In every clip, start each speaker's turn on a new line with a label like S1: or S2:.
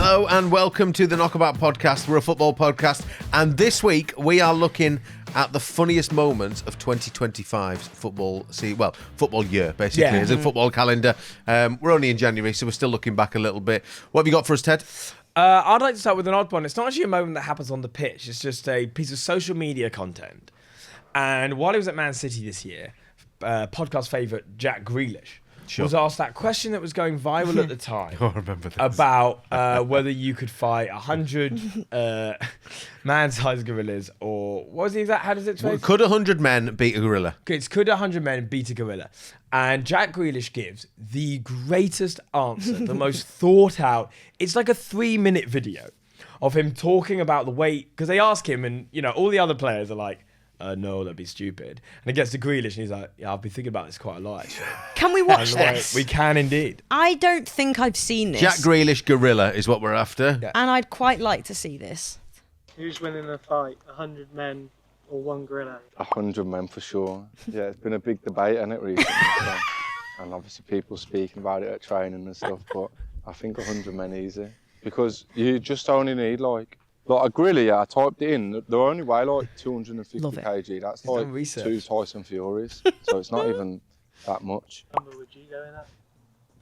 S1: Hello and welcome to the Knockabout Podcast. We're a football podcast, and this week we are looking at the funniest moments of 2025's football year, basically.
S2: Yeah.
S1: It's a football calendar. We're only in January, so we're still looking back a little bit. What have you got for us, Ted?
S2: I'd like to start with an odd one. It's not actually a moment that happens on the pitch. It's just a piece of social media content. And while he was at Man City this year, podcast favourite Jack Grealish was asked that question that was going viral at the time.
S1: I remember this.
S2: About whether you could fight 100 man-sized gorillas or... What was the exact... How does it say?
S1: Could 100 men beat a gorilla?
S2: Could 100 men beat a gorilla? And Jack Grealish gives the greatest answer, the most thought out. It's like a 3-minute video of him talking about the weight, because they ask him, and all the other players are like, no, that'd be stupid. And it gets to Grealish, and he's like, yeah, I've been thinking about this quite a lot, actually.
S3: Can we watch this?
S2: We can indeed.
S3: I don't think I've seen this.
S1: Jack Grealish gorilla is what we're after.
S2: Yeah.
S3: And I'd quite like to see this.
S4: Who's winning the fight, 100 men or one gorilla?
S5: 100 men for sure. Yeah, it's been a big debate, hasn't it, recently? And obviously people speaking about it at training and stuff, but I think 100 men easy. Because you just only need like a gorilla, yeah, I typed it in, they only weigh like 250 kg. That's like 2 Tyson Furies, so it's not even that much.
S4: What number would you go in at?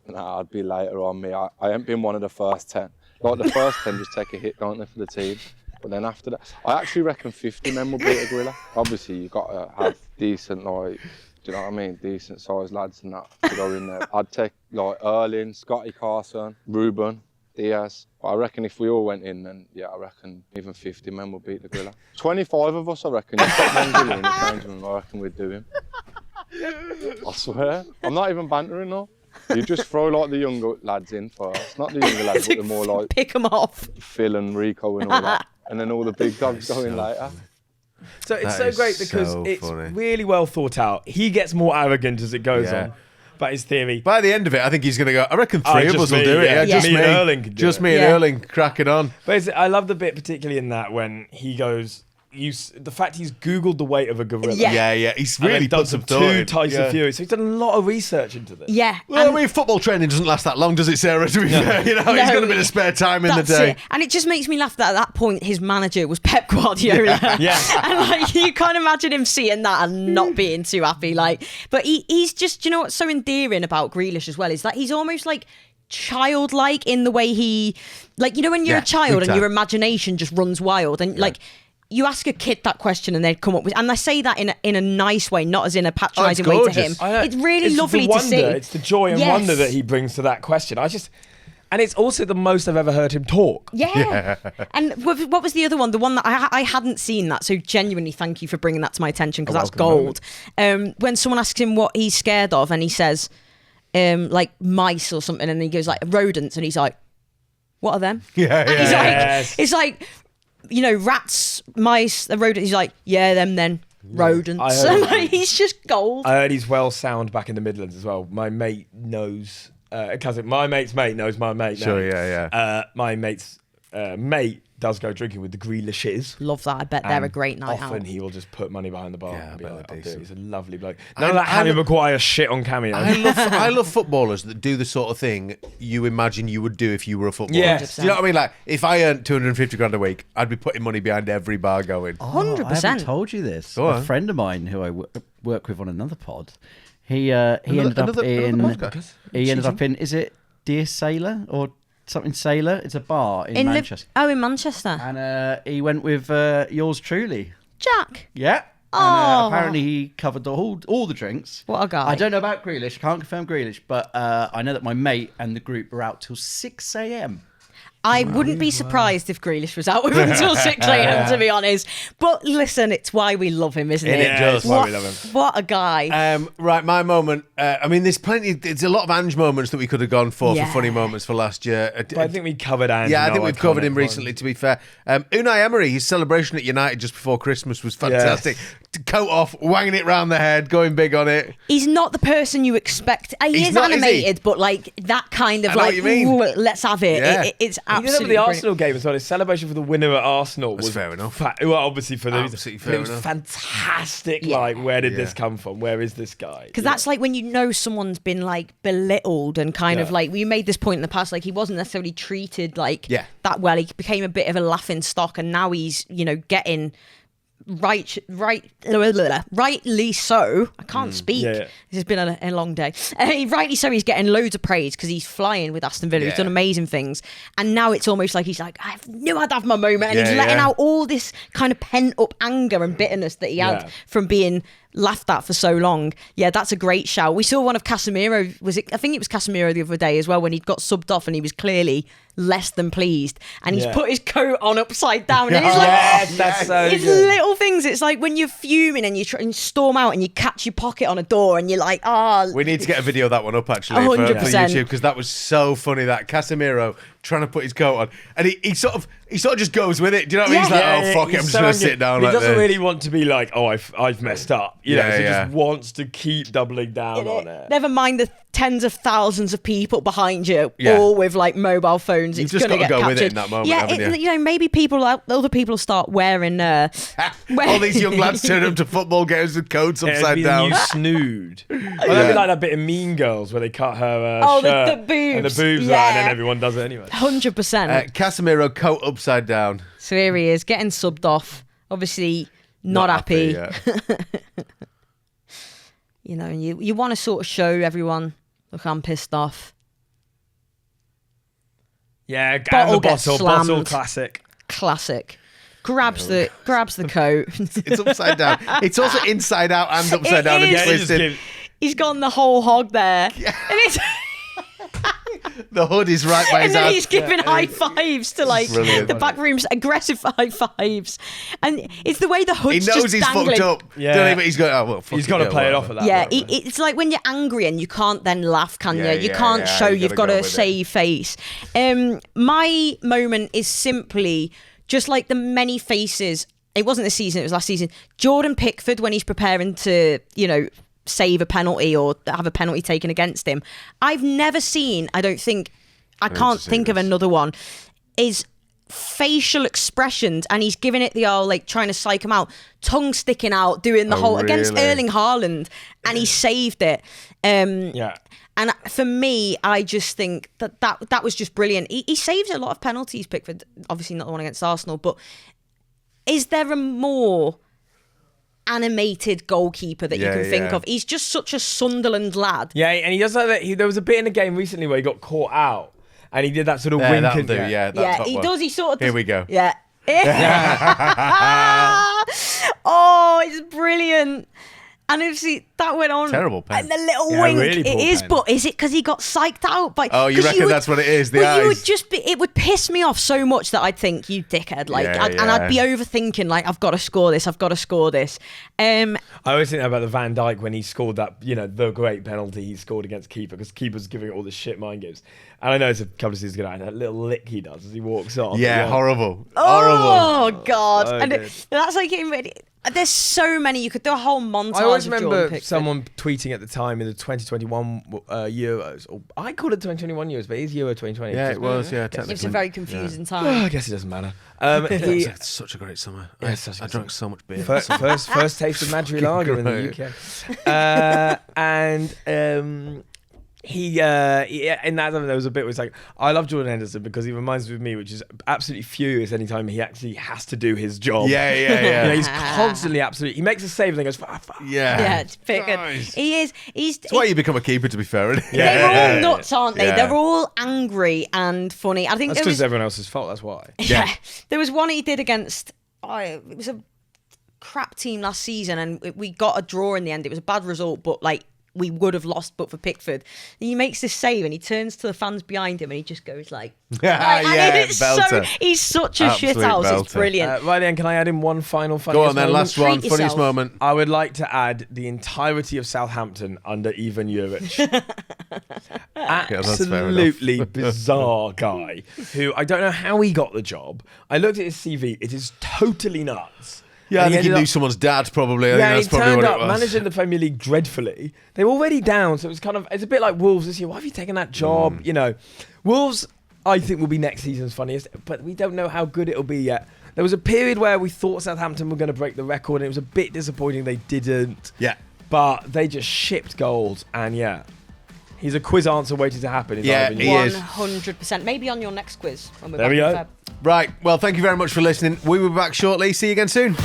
S5: Nah, I'd be later on me. I ain't been one of the first 10. Like the first 10 just take a hit, don't they, for the team? But then after that, I actually reckon 50 men will beat a gorilla. Obviously, you've got to have decent, do you know what I mean? Decent sized lads and that to go in there. I'd take like Erling, Scotty Carson, Ruben, Diaz. But I reckon if we all went in, then yeah, I reckon even 50 men will beat the gorilla. 25 of us, I reckon. You put one gorilla in the change room, I reckon we'd do him. I swear. I'm not even bantering though. You just throw like the younger lads in first. Not the younger lads, but the more like
S3: pick them off. Phil
S5: and Rico and all that. And then all the big dogs go in later.
S2: So it's so great because it's really well thought out. He gets more arrogant as it goes on. But his theory.
S1: By the end of it, I think he's going to go, I reckon three of us will do it.
S2: Yeah, just me and Erling can do it.
S1: Just me and Erling, crack it on.
S2: But I love the bit particularly in that when he goes... the fact he's Googled the weight of a gorilla.
S1: Yeah. He's really done some thought.
S2: 2 Tyson Fury. So he's done a lot of research into this.
S3: Yeah.
S1: Well, I mean, football training doesn't last that long, does it, Sarah? To be fair, he's got a bit of spare time in the day.
S3: It. And it just makes me laugh that at that point his manager was Pep Guardiola.
S2: Yeah.
S3: And you can't imagine him seeing that and not being too happy. But he's just, what's so endearing about Grealish as well is that he's almost like childlike in the way he, when you're a child and your imagination just runs wild and you ask a kid that question and they'd come up with, and I say that in a nice way, not as in a patronising way to him. It's really lovely to see.
S2: It's the joy and wonder that he brings to that question. And it's also the most I've ever heard him talk.
S3: Yeah. And what was the other one? The one that I hadn't seen that. So genuinely, thank you for bringing that to my attention because that's gold. When someone asks him what he's scared of, and he says, mice or something, and he goes like rodents, and he's like, what are them? It's like. Rats, mice, the rodents. He's like, yeah, them then. Rodents. He's just gold.
S2: I heard he's well sound back in the Midlands as well. My mate knows, my mate's mate knows my mate.
S1: Sure, yeah.
S2: My mate's mate does go drinking with the Grealishes.
S3: Love that. I bet they're a great night out.
S2: Often he will just put money behind the bar and be like, I'll do it. He's a lovely bloke.
S1: None
S2: of that Harry Maguire shit on Cameo.
S1: I love footballers that do the sort of thing you imagine you would do if you were a footballer.
S2: Yes.
S1: Do you know what I mean? Like, if I earned 250 grand a week, I'd be putting money behind every bar going.
S3: 100%.
S6: I haven't told you this. A friend of mine who I work with on another pod, he ended up in, is it Dear Sailor or something Sailor? It's a bar in Manchester.
S3: In Manchester.
S6: And he went with yours truly.
S3: Jack.
S6: Yeah. And apparently he covered all the drinks.
S3: What a guy.
S6: I don't know about Grealish. Can't confirm Grealish. But I know that my mate and the group were out till 6 a.m.
S3: I wouldn't be surprised if Grealish was out with him until 6 a.m, to be honest. But listen, it's why we love him, isn't it?
S2: It's why we love him.
S3: What a guy.
S1: Right, my moment. There's a lot of Ange moments that we could have gone for funny moments for last year.
S2: But I think we covered Ange.
S1: Yeah, I think we've covered him recently, to be fair. Unai Emery, his celebration at United just before Christmas was fantastic. Yes. Coat off, wanging it round the head, going big on it.
S3: He's not the person you expect. He is animated, but like that kind of like, let's have it.
S1: Yeah.
S3: It's
S2: He did that with the Arsenal game as well. His celebration for the winner at Arsenal was
S1: fair enough.
S2: Well, obviously for the
S1: Absolutely fair
S2: it was
S1: enough.
S2: fantastic.
S3: Yeah.
S2: Like, where did this come from? Where is this guy?
S3: Because that's like when you know someone's been like belittled and kind of like, we made this point in the past, like he wasn't necessarily treated like that well. He became a bit of a laughing stock, and now he's, you know, getting rightly so. I can't speak. This has been a long day. Rightly so, he's getting loads of praise because he's flying with Aston Villa. He's done amazing things, and now it's almost like he's like, I knew I'd have my moment, and he's letting out all this kind of pent up anger and bitterness that he had from being laughed at for so long. Yeah, that's a great shout. We saw one of Casemiro. I think it was Casemiro the other day as well, when he got subbed off and he was clearly less than pleased, and he's put his coat on upside down, and he's like,
S2: that's so
S3: it's
S2: good.
S3: little things. It's like when you're fuming and you try and storm out and you catch your pocket on a door and you're like,
S1: we need to get a video of that one up actually for
S3: 100%.
S1: YouTube, because that was so funny. That Casemiro trying to put his coat on, and he sort of just goes with it. Do you know what I mean? He's like, oh fuck it, I'm just gonna sit down.
S2: He
S1: like
S2: doesn't
S1: this.
S2: really want to be like, oh, I've messed up. You know, so he just wants to keep doubling down on it.
S3: Never mind the tens of thousands of people behind you, all with like mobile phones.
S1: You've
S3: It's
S1: just
S3: going to
S1: got to
S3: get
S1: go
S3: captured.
S1: with it in that moment, haven't you?
S3: You know, maybe other people start wearing.
S1: All these young lads turn up to football games with coats upside down.
S2: You snood. Well, that'd be like that bit in Mean Girls where they cut her shirt
S3: the boobs.
S2: and the boobs out, and then everyone does it anyway.
S3: 100%.
S1: Casemiro coat upside down.
S3: So here he is getting subbed off. Obviously not happy.
S1: Yeah.
S3: You know, you want to sort of show everyone, look, I'm pissed off.
S2: Yeah, and
S3: Bottle
S2: the
S3: gets
S2: bottle
S3: slammed.
S2: classic.
S3: Grabs the coat.
S1: It's upside down. It's also inside out and upside down and
S3: is.
S1: twisted.
S3: He's gone the whole hog there. And it's
S1: The hood is right by his
S3: and then
S1: ass.
S3: he's giving high fives to like
S1: Brilliant.
S3: the back room's aggressive high fives, and it's the way the hood's
S1: He knows
S3: just
S1: he's
S3: dangling.
S1: fucked up.
S2: Yeah.
S1: Don't he? But he's going, oh, well, fuck
S2: He's
S1: it,
S2: got to
S1: yeah,
S2: play it
S1: whatever.
S2: off at that.
S3: Yeah,
S2: point, right?
S3: it's like when you're angry and you can't then laugh, can
S1: Yeah,
S3: you? You
S1: yeah,
S3: can't
S1: yeah,
S3: show.
S1: you
S3: You've
S1: gotta
S3: got
S1: go
S3: to
S1: with
S3: save face. My moment is simply just like the many faces. It wasn't this season, it was last season. Jordan Pickford, when he's preparing to, you know, save a penalty or have a penalty taken against him. I've never seen, I can't think of another one, is facial expressions, and he's giving it the old, like, trying to psych him out, tongue sticking out, doing the whole, against Erling Haaland, and he saved it.
S2: Yeah.
S3: And for me, I just think that was just brilliant. He saves a lot of penalties, Pickford, obviously not the one against Arsenal, but is there a more animated goalkeeper that you can think of? He's just such a Sunderland lad.
S2: Yeah, and he does like that. There was a bit in the game recently where he got caught out, and he did that sort of wink.
S1: That'll
S2: and
S1: do, yeah.
S3: He does. He sort of does.
S1: Here we go.
S3: Yeah. Oh, it's brilliant. And obviously that went on.
S1: Terrible pen.
S3: And the little
S2: Yeah,
S3: wink.
S2: really
S3: It
S2: poor
S3: is,
S2: pen.
S3: but is it because he got psyched out by?
S1: Oh, you
S3: 'cause
S1: reckon that's what it is? The
S3: well, you
S1: eyes.
S3: would just be. It would piss me off so much that I'd think, you dickhead, like,
S1: Yeah,
S3: and I'd be overthinking, like, I've got to score this. I've got to score this.
S2: I always think about the Van Dijk when he scored that, you know, the great penalty he scored against keeper, because keeper's giving it all the shit mind games. And I know it's a couple of seasons ago, and that little lick he does as he walks on.
S1: Yeah, horrible.
S3: Oh God!
S2: So
S3: And
S2: good.
S3: that's like getting ready. There's so many. You could do a whole montage.
S2: I always
S3: of Jordan
S2: remember
S3: Pickford.
S2: someone tweeting at the time in the 2021 Euros, or I called it 2021 Euros, but it is Euro 2020.
S1: Yeah, it was. Yeah,
S3: It was a
S1: technically.
S3: very confusing
S2: Oh,
S3: time.
S2: I guess it doesn't matter.
S1: It's such a great summer.
S2: Yeah,
S1: I
S2: such a good
S1: drank so much beer.
S2: First taste of Madri Lager in the UK. He in that time there was a bit where it's like, I love Jordan Henderson because he reminds me of me, which is absolutely furious anytime he actually has to do his job.
S1: Yeah.
S2: You know, he's constantly he makes a save and then goes, fuck.
S3: Yeah, it's Pickford.
S1: Nice.
S3: He is. He's.
S1: That's why you become a keeper, to be fair. Isn't it?
S3: They're all nuts, aren't they?
S1: Yeah.
S3: They're all angry and funny. I think
S2: That's
S3: there
S2: because
S3: was.
S2: everyone else's fault, that's why.
S3: Yeah, there was one he did against. It was a crap team last season, and we got a draw in the end. It was a bad result, but like, we would have lost but for Pickford. And he makes this save and he turns to the fans behind him and he just goes like,
S1: belter.
S3: He's such a
S1: Absolute
S3: shit house.
S1: belter.
S3: It's brilliant.
S2: Right then, can I add in one final funny
S1: Go on then, last one.
S3: Treat
S1: Funniest
S3: yourself.
S1: moment.
S2: I would like to add the entirety of Southampton under Ivan Juric.
S1: that's fair
S2: Absolutely bizarre guy who I don't know how he got the job. I looked at his CV. It is totally nuts.
S1: Yeah, I
S2: And
S1: think he
S2: ended
S1: knew
S2: up-
S1: someone's dad, probably. I
S2: Yeah,
S1: think
S2: he
S1: that's probably
S2: turned
S1: what
S2: up
S1: it was.
S2: managing the Premier League dreadfully. They were already down, so it was kind of, it's a bit like Wolves this year. Why have you taken that job? You know, Wolves I think will be next season's funniest, but we don't know how good it'll be yet. There was a period where we thought Southampton were going to break the record, and it was a bit disappointing they didn't.
S1: Yeah.
S2: But they just shipped goals, and yeah. He's a quiz answer waiting to happen.
S1: Yeah, he is.
S3: 100%. Maybe on your next quiz. When we're
S2: There
S3: back
S2: we
S3: in
S2: go.
S3: Feb.
S1: Right. Well, thank you very much for listening. We will be back shortly. See you again soon.